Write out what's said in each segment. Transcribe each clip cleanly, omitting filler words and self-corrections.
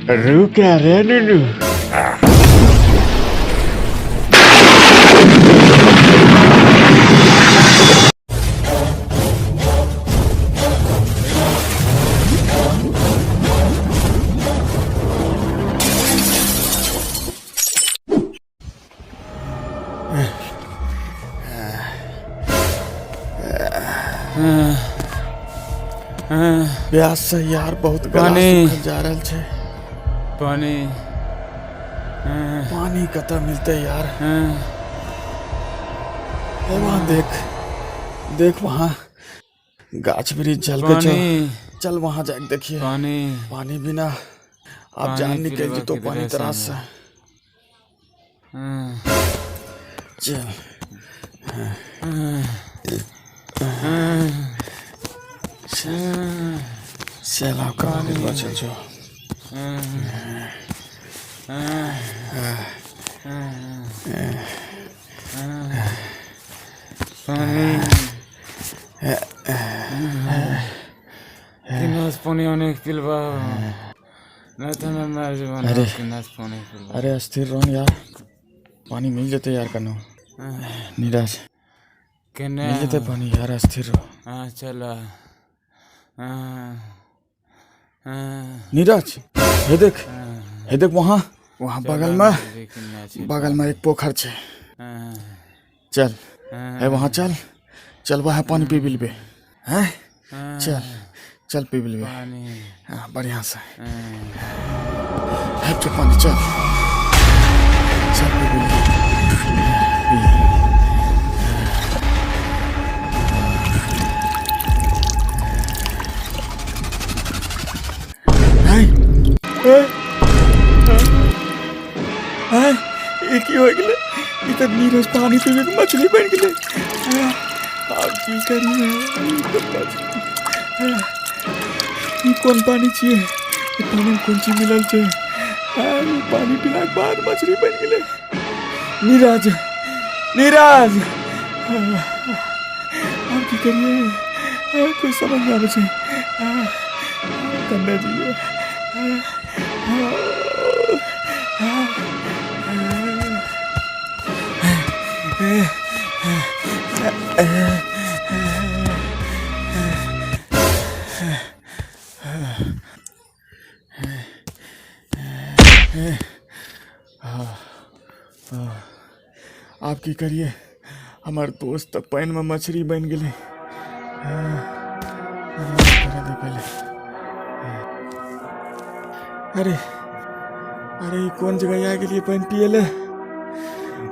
रुका रे नुनु। प्यास से यार बहुत गला सूखल जा रहल छै। पानी पानी कतऽ मिलते यार? वहाँ देख देख, वहाँ गाछ वृक्ष जल के चल वहाँ जाके देखिए। पानी बिना आप जान निकल तो पानी तरास से। चल चल आपका चल जो। पानी अनेक पिलवा नहीं तो मैं मर जाऊंगा। अरे अस्थिर रहो यार, पानी मिल जाते यार। कनो नीरज मिल जाते पानी यार, अस्थिर रहो। हाँ चला। नीरज हे देख वहाँ बगल में एक पोखर छे। चल है वहाँ, चल वहाँ पानी पी बिलबे हैं। चल पी बिलबे। हाँ बढ़िया से है तो पानी। चल पी बिलबे। एक ही हो गए इधर नीरज पानी पीवे के मछली बन गए। अब की करिए? कौन पानी चाहिए? पानी में कौन चीज मिलल छे? पानी पीला के बाद मछली बन गए। नीरज अब की करिए? कोई समझ नहीं आवे छे। कन्या जी आप की करिए? हमार दोस्त पानी में मछली बन गए। अरे कौन जगह आ गई पानी पिए ले?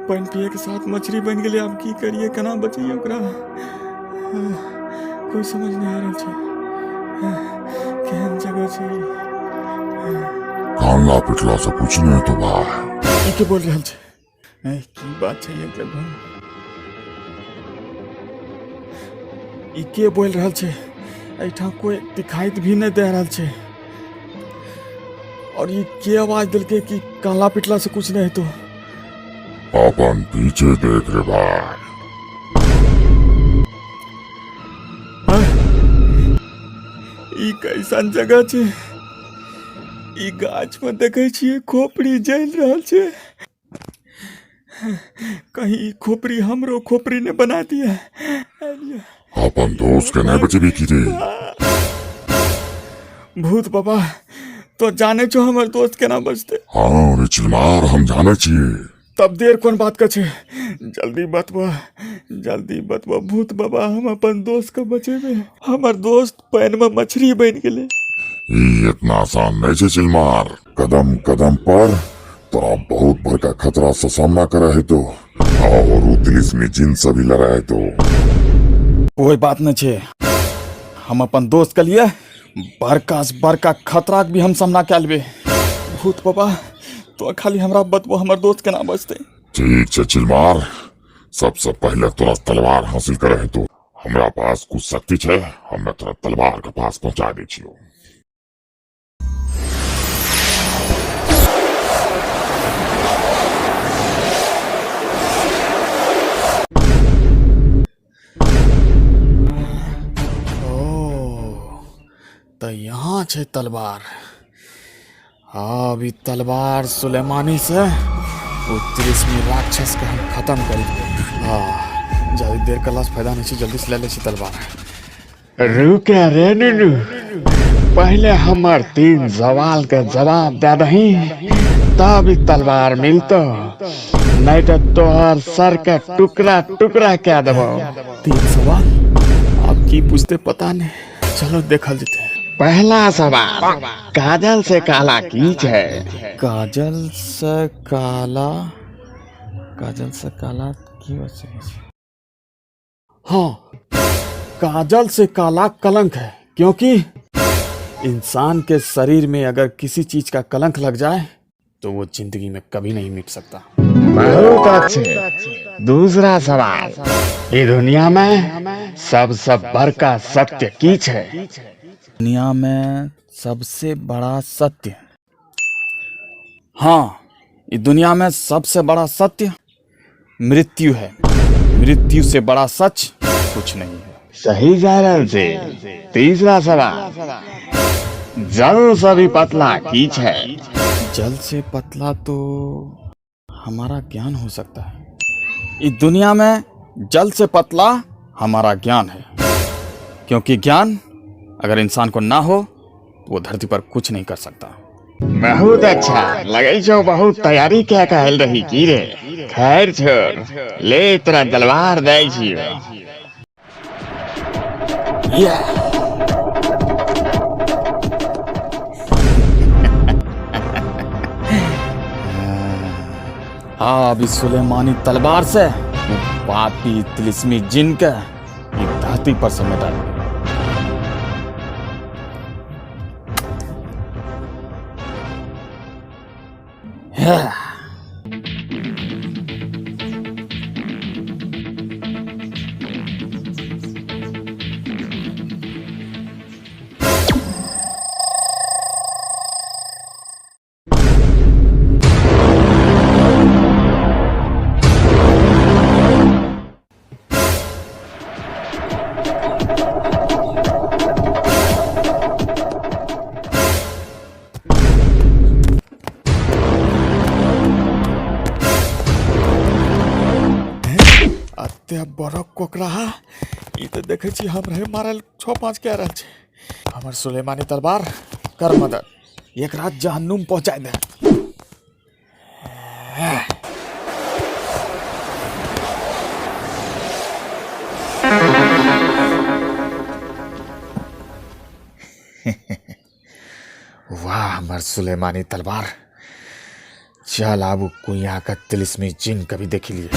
पानी पिए के साथ मछली बन गई। अब की करिए? केना बचिए ओकरा? कोई समझ नहीं आ रहा छे। केहन जगह छे? कानला पिटला से कुछ नहीं तो बा। ई के बोल रहल छे? की बात छे एकदम? ई के बोल रहल छे? ऐठा कोई दिखाई भी नहीं दे रहल छे। और ये के आवाज दिल के कि काला पिटला से कुछ नहीं तो? अपन पीछे देख रे भाई। ई कैसन जगह छे? ई गाछ में देखे छिए खोपड़ी जल रहल छे। कहीं खोपड़ी हमरो खोपड़ी ने बना दिया। अपन दोस्त के नहीं बचेबी की रे? भूत बाबा तो जाने छो हमर दोस्त केना बचते? हाँ रे चिलमार, हम जाने छिए। तब देर कौन बात का छे? जल्दी बतवा भूत बाबा, हम अपन दोस्त का बचेबे। हमर दोस्त पानी में मछली बन गेले। इतना आसान नहीं छे चिलमार। कदम कदम पर तोरा बहुत बड़का खतरा से सामना करे है तो, और दिलिस में जिन सभी लड़ा है तो। कोई बात नहीं छे, हम अपन दोस्त के लिए बड़का खतरा भी हम सामना कर लेबे। भूत बाबा तो खाली हमरा बतबो हमर दोस्त केना बचते? ठीक छे चिलमार, सबसे पहले तोरा तलवार हासिल करे है तो हमरा पास कुछ शक्ति छे। हमें तोरा तलवार के पास पहुंचा दे छियो। तो यहाँ छे तलवार। हाँ, अभी तलवार सुलेमानी से वो तिलिस्मी राक्षस के हम खत्म कर देंगे। हाँ, ज्यादा देर का लाश फायदा नहीं, जल्दी से ले ले तलवार। रुके रे नुनु, पहले हमार 3 सवाल के जवाब दे दही, तब ही तलवार मिलतो, नहीं तो तोहर सर के टुकड़ा टुकड़ा क्या देबो। 3 सवाल आप की पूछते पता नहीं, चलो देखल जेते। पहला सवाल, काजल से काला की है? काजल से काला, काजल से काला की वजह से? हाँ, काजल से काला कलंक है, क्योंकि इंसान के शरीर में अगर किसी चीज का कलंक लग जाए तो वो जिंदगी में कभी नहीं मिट सकता। बहुत अच्छे। दूसरा सवाल, ये दुनिया में सबसे बड़का सत्य की है? दुनिया में सबसे बड़ा सत्य, हाँ, इस दुनिया में सबसे बड़ा सत्य मृत्यु है। मृत्यु से बड़ा सच कुछ नहीं है। सही जारन से। तीसरा सवाल, जल से भी पतला की है? जल से पतला तो हमारा ज्ञान हो सकता है। इस दुनिया में जल से पतला हमारा ज्ञान है, क्योंकि ज्ञान अगर इंसान को ना हो तो वो धरती पर कुछ नहीं कर सकता। बहुत अच्छा लगे जो बहुत तैयारी क्या कहल रही की रे। खैर छोड़, ले तेरा तलवार दे छियो। हाँ, अभी सुलेमानी तलवार से पापी तिलिस्मी जिन के ये धरती पर से मिटा देंगे। बड़क कोकरा ई तो देखे छी हम रहे मारल 6-5 कह रहा छे। हमर सुलेमानी तलवार कर मदद, एक रात जहन्नुम पहुंचाए दे। वाह, हमर सुलेमानी तलवार। चल अब कुइया का तिलिस्मी जिन कभी देख लिए।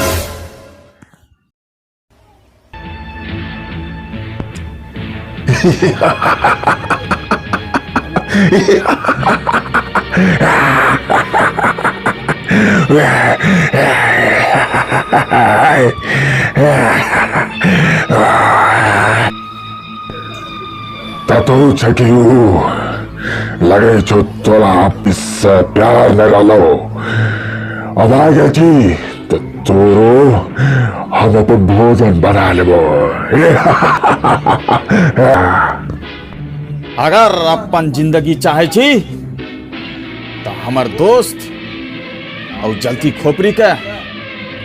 तू छकियू लगे छो तोला इससे प्यार न डालो। अब आ गया जी तो तोरो हम अपन भोजन बना लेबो। अगर अपन जिंदगी चाहे छी तो हमर दोस्त और जलती खोपड़ी के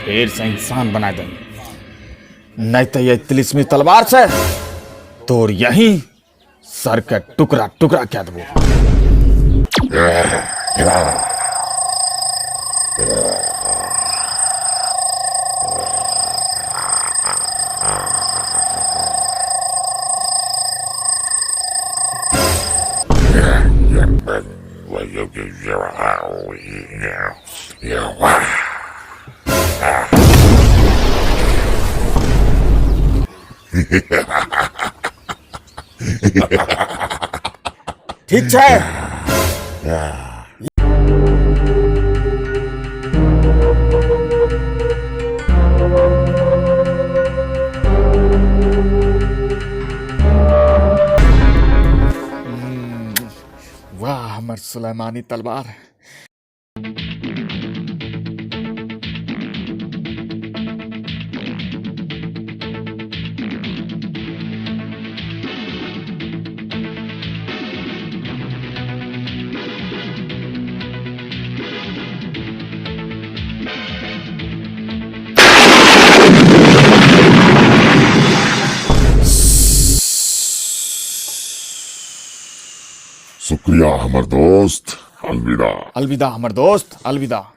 फिर से इंसान बना दे, नहीं तो ये तिलिस्मी तलवार से तोर यही सर के टुकड़ा टुकड़ा क्या दबो। ठीक है। वाह, हमर सुलेमानी तलवार। शुक्रिया हमर दोस्त, अलविदा। अलविदा हमर दोस्त, अलविदा।